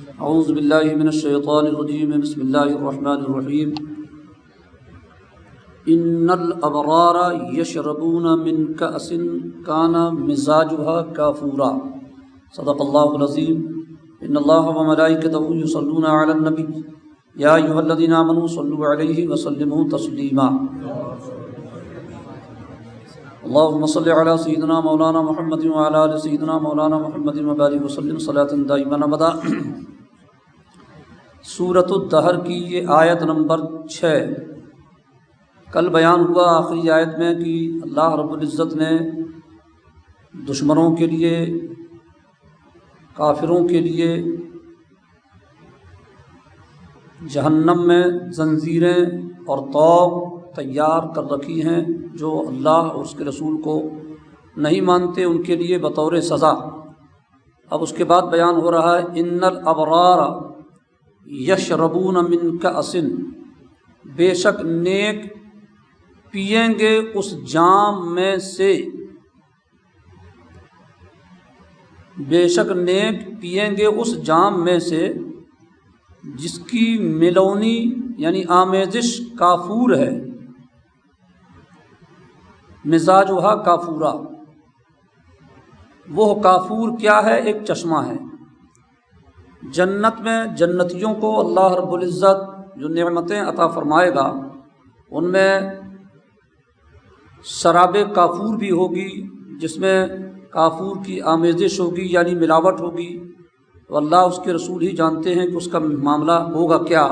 اعوذ باللہ من الشیطان الرجیم بسم اللہ الرحمن الرحیم ان الابرار یشربون من کأس کان مزاجها کافورا صدق اللہ العظیم ان اللہ وملائکتہ یصلون علی النبی یا ایھا الذین آمنوا صلوا علیہ وسلموا تسلیما اللهم صل علی سیدنا مولانا محمد وعلی آل سیدنا مولانا محمد وبارک وسلم صلاۃ دائمۃ ابدا۔ سورۃ الدہر کی یہ آیت نمبر 6 کل بیان ہوا آخری آیت میں کہ اللہ رب العزت نے دشمنوں کے لیے، کافروں کے لیے جہنم میں زنجیریں اور طوق تیار کر رکھی ہیں، جو اللہ اور اس کے رسول کو نہیں مانتے ان کے لیے بطور سزا۔ اب اس کے بعد بیان ہو رہا ہے ان الابرار یشربون من کأس، بے شک نیک پئیں گے اس جام میں سے، بے شک نیک پئیں گے اس جام میں سے جس کی ملونی یعنی آمیزش کافور ہے، مزاجھا کافورا۔ وہ کافور کیا ہے؟ ایک چشمہ ہے۔ جنت میں جنتیوں کو اللہ رب العزت جو نعمتیں عطا فرمائے گا ان میں شراب کافور بھی ہوگی، جس میں کافور کی آمیزش ہوگی یعنی ملاوٹ ہوگی، تو اللہ اس کے رسول ہی جانتے ہیں کہ اس کا معاملہ ہوگا کیا۔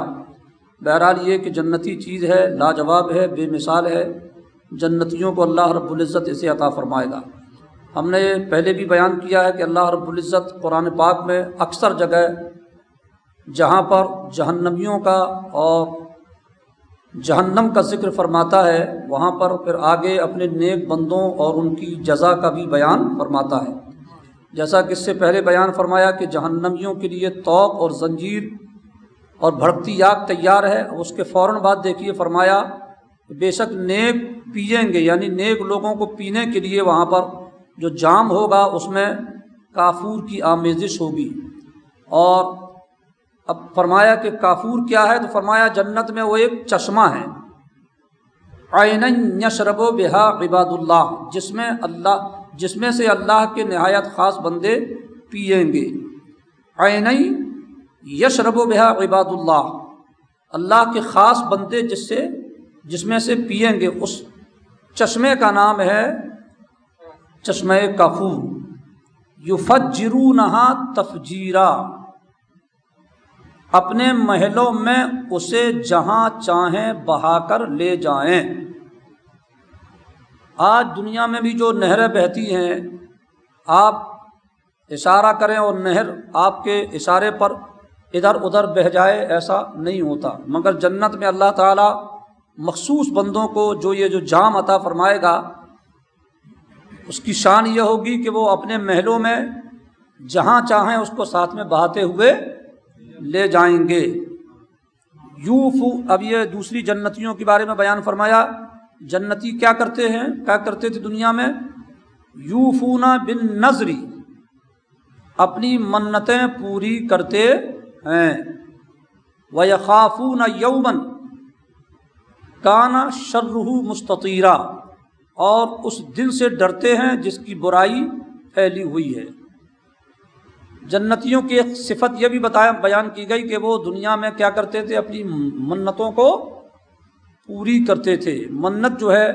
بہرحال یہ کہ جنتی چیز ہے، لاجواب ہے، بے مثال ہے، جنتیوں کو اللہ رب العزت اسے عطا فرمائے گا۔ ہم نے پہلے بھی بیان کیا ہے کہ اللہ رب العزت قرآن پاک میں اکثر جگہ جہاں پر جہنمیوں کا اور جہنم کا ذکر فرماتا ہے وہاں پر پھر آگے اپنے نیک بندوں اور ان کی جزا کا بھی بیان فرماتا ہے۔ جیسا کہ اس سے پہلے بیان فرمایا کہ جہنمیوں کے لیے طوق اور زنجیر اور بھڑکتی آگ تیار ہے، اس کے فوراً بعد دیکھیے فرمایا بے شک نیک پئیں گے، یعنی نیک لوگوں کو پینے کے لیے وہاں پر جو جام ہوگا اس میں کافور کی آمیزش ہوگی۔ اور اب فرمایا کہ کافور کیا ہے، تو فرمایا جنت میں وہ ایک چشمہ ہے، عینا یشرب بہا عباد اللہ، جس میں سے اللہ کے نہایت خاص بندے پئیں گے۔ عینا یشرب بہا عباد اللہ، اللہ کے خاص بندے جس میں سے پئیں گے، اس چشمے کا نام ہے چشمہ کافور۔ یفجرونہا تفجیرا، اپنے محلوں میں اسے جہاں چاہیں بہا کر لے جائیں۔ آج دنیا میں بھی جو نہریں بہتی ہیں، آپ اشارہ کریں اور نہر آپ کے اشارے پر ادھر ادھر بہہ جائے، ایسا نہیں ہوتا، مگر جنت میں اللہ تعالیٰ مخصوص بندوں کو جو جام عطا فرمائے گا اس کی شان یہ ہوگی کہ وہ اپنے محلوں میں جہاں چاہیں اس کو ساتھ میں بہاتے ہوئے لے جائیں گے۔ یوفو، اب یہ دوسری جنتیوں کے بارے میں بیان فرمایا۔ جنتی کیا کرتے ہیں، کیا کرتے تھے دنیا میں؟ یوفون بالنذر، اپنی منتیں پوری کرتے ہیں۔ وَيَخَافُونَ يَوْمًا کان شرہ مستطیرا، اور اس دن سے ڈرتے ہیں جس کی برائی پھیلی ہوئی ہے۔ جنتیوں کی ایک صفت یہ بھی بیان کی گئی کہ وہ دنیا میں کیا کرتے تھے، اپنی منتوں کو پوری کرتے تھے۔ منت جو ہے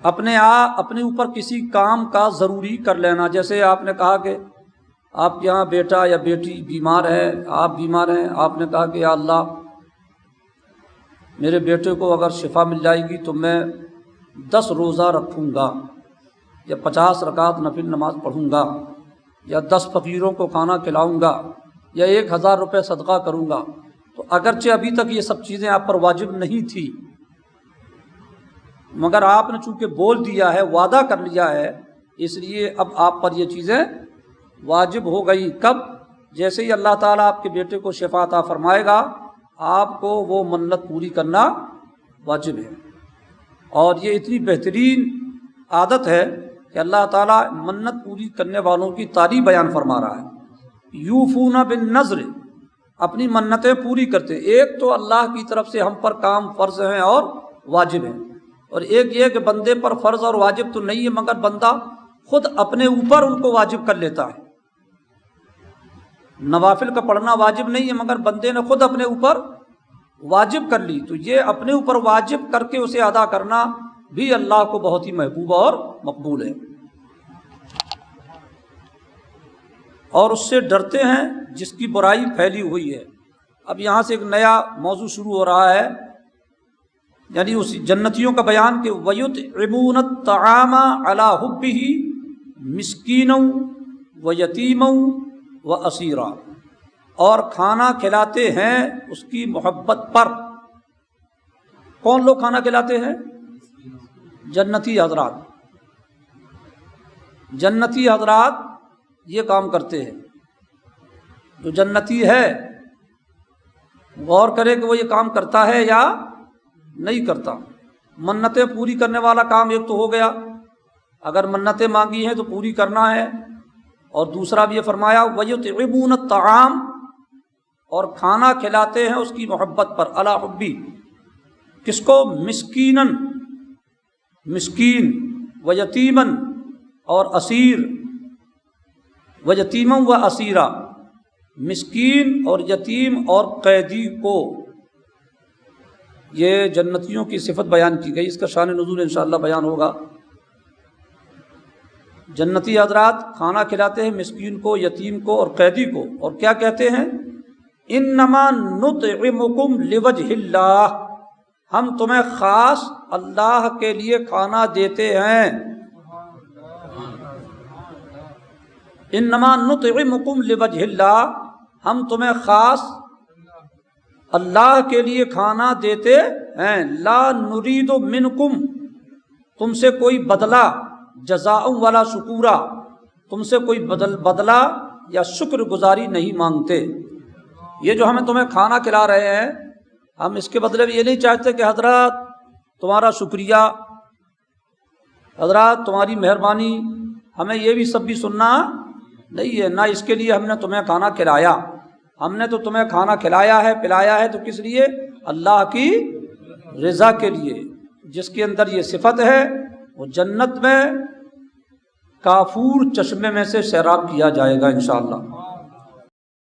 اپنے اوپر کسی کام کا ضروری کر لینا، جیسے آپ نے کہا کہ آپ کے یہاں بیٹا یا بیٹی بیمار ہے، آپ بیمار ہیں، آپ نے کہا کہ یا اللہ میرے بیٹے کو اگر شفا مل جائے گی تو میں 10 روزہ رکھوں گا، یا 50 رکعت نفل نماز پڑھوں گا، یا 10 فقیروں کو کھانا کھلاؤں گا، یا 1000 روپے صدقہ کروں گا۔ تو اگرچہ ابھی تک یہ سب چیزیں آپ پر واجب نہیں تھی، مگر آپ نے چونکہ بول دیا ہے، وعدہ کر لیا ہے، اس لیے اب آپ پر یہ چیزیں واجب ہو گئی۔ کب؟ جیسے ہی اللہ تعالیٰ آپ کے بیٹے کو شفا عطا فرمائے گا، آپ کو وہ منت پوری کرنا واجب ہے۔ اور یہ اتنی بہترین عادت ہے کہ اللہ تعالیٰ منت پوری کرنے والوں کی تعریف بیان فرما رہا ہے۔ یوفون بالنذر، اپنی منتیں پوری کرتے ہیں۔ ایک تو اللہ کی طرف سے ہم پر کام فرض ہیں اور واجب ہیں، اور ایک یہ کہ بندے پر فرض اور واجب تو نہیں ہے، مگر بندہ خود اپنے اوپر ان کو واجب کر لیتا ہے۔ نوافل کا پڑھنا واجب نہیں ہے، مگر بندے نے خود اپنے اوپر واجب کر لی، تو یہ اپنے اوپر واجب کر کے اسے ادا کرنا بھی اللہ کو بہت ہی محبوب اور مقبول ہے، اور اس سے ڈرتے ہیں جس کی برائی پھیلی ہوئی ہے۔ اب یہاں سے ایک نیا موضوع شروع ہو رہا ہے، یعنی اس جنتیوں کا بیان کہ وَيُطْعِمُونَ الطَّعَامَ عَلَىٰ حُبِّهِ مِسْكِينًا وَيَتِيمًا وَأَسِيرًا، اور کھانا کھلاتے ہیں اس کی محبت پر۔ کون لوگ کھانا کھلاتے ہیں؟ جنتی حضرات۔ جنتی حضرات یہ کام کرتے ہیں۔ جو جنتی ہے غور کرے کہ وہ یہ کام کرتا ہے یا نہیں کرتا۔ منتیں پوری کرنے والا کام ایک تو ہو گیا، اگر منتیں مانگی ہیں تو پوری کرنا ہے، اور دوسرا بھی یہ فرمایا وَيُطْعِمُونَ الطَّعَامَ، اور کھانا کھلاتے ہیں اس کی محبت پر، علی حبی، کس کو؟ مسکیناً، مسکین، ویتیماً، اور اسیر، ویتیماً و اسیرا، مسکین اور یتیم اور قیدی کو۔ یہ جنتیوں کی صفت بیان کی گئی، اس کا شان نزول انشاءاللہ بیان ہوگا۔ جنتی حضرات کھانا کھلاتے ہیں مسکین کو، یتیم کو اور قیدی کو، اور کیا کہتے ہیں؟ انما نطعمکم لوجہ اللہ، ہم تمہیں خاص اللہ کے لیے کھانا دیتے ہیں۔ انما نطعمکم لوجہ اللہ، ہم تمہیں خاص اللہ کے لیے کھانا دیتے ہیں۔ لا نرید منکم، تم سے کوئی بدلہ، جزاء ولا شکورا، تم سے کوئی بدلہ یا شکر گزاری نہیں مانگتے۔ یہ جو ہمیں تمہیں کھانا کھلا رہے ہیں، ہم اس کے بدلے میں یہ نہیں چاہتے کہ حضرات تمہارا شکریہ، حضرات تمہاری مہربانی، ہمیں یہ بھی سب بھی سننا نہیں ہے، نہ اس کے لیے ہم نے تمہیں کھانا کھلایا۔ ہم نے تو تمہیں کھانا کھلایا ہے، پلایا ہے، تو کس لیے؟ اللہ کی رضا کے لیے۔ جس کے اندر یہ صفت ہے وہ جنت میں کافور چشمے میں سے سیراب کیا جائے گا انشاءاللہ۔